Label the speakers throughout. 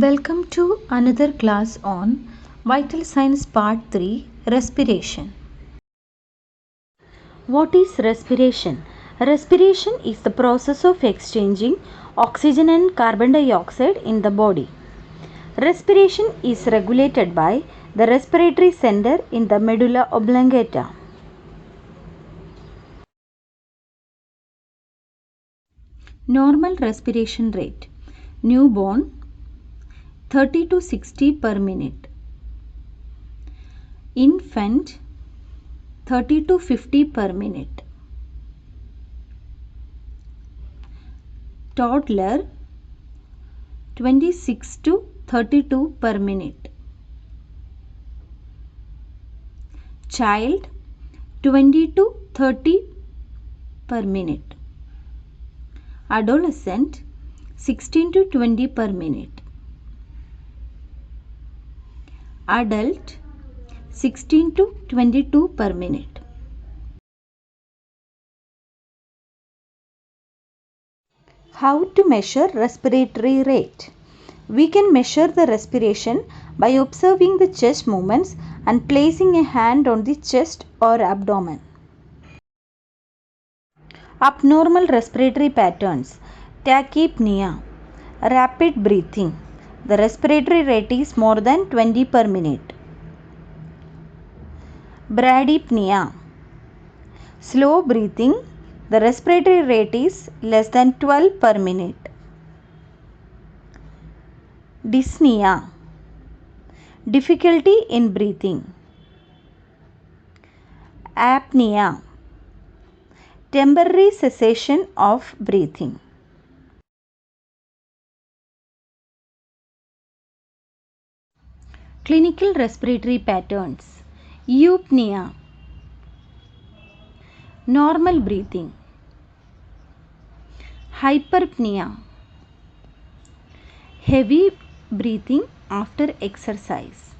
Speaker 1: Welcome to another class on Vital Signs Part 3 Respiration. What is respiration? Respiration is the process of exchanging oxygen and carbon dioxide in the body. Respiration is regulated by the respiratory center in the medulla oblongata. Normal respiration rate. Newborn 30 to 60 per minute. Infant 30 to 50 per minute. Toddler 26 to 32 per minute. Child 20 to 30 per minute. Adolescent 16 to 20 per minute. Adult 16 to 22 per minute. How to measure respiratory rate? We can measure the respiration by observing the chest movements and placing a hand on the chest or abdomen. Abnormal respiratory patterns. Tachypnea. Rapid breathing. The respiratory rate is more than 20 per minute. Bradypnea. Slow breathing. The respiratory rate is less than 12 per minute. Dyspnea. Difficulty in breathing. Apnea. Temporary cessation of breathing. Clinical respiratory patterns. Eupnea. Normal breathing. Hyperpnea. Heavy breathing after exercise.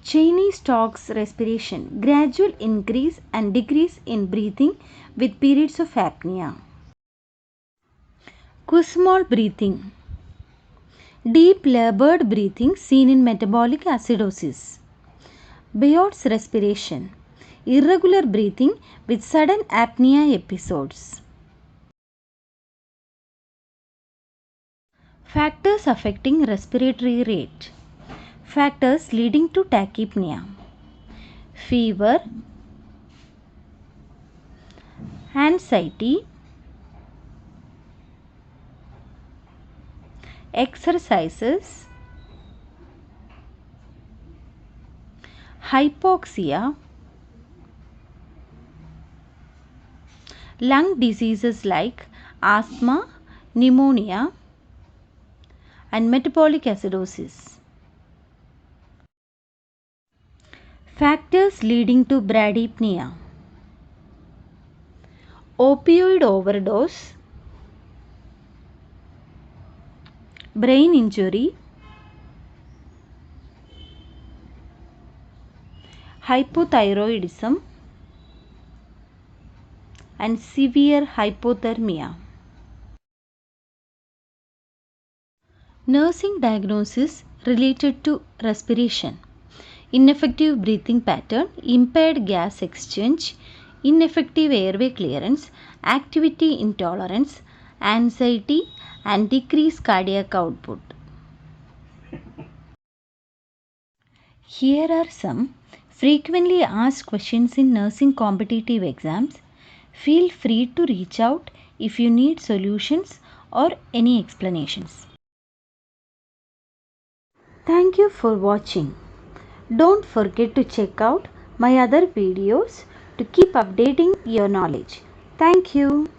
Speaker 1: Chinese talks respiration. Gradual increase and decrease in breathing with periods of apnea. Kussmaul breathing. Deep labored breathing seen in metabolic acidosis. Biot's respiration. Irregular breathing with sudden apnea episodes. Factors affecting respiratory rate. Factors leading to tachypnea. Fever, anxiety, exercises, hypoxia, lung diseases like asthma, pneumonia, and metabolic acidosis. Factors leading to bradypnea. Opioid overdose, brain injury, hypothyroidism, and severe hypothermia. Nursing diagnosis related to respiration. Ineffective breathing pattern, impaired gas exchange, ineffective airway clearance, activity intolerance, anxiety, and decreased cardiac output. Here are some frequently asked questions in nursing competitive exams. Feel free to reach out if you need solutions or any explanations. Thank you for watching. Don't forget to check out my other videos to keep updating your knowledge. Thank you.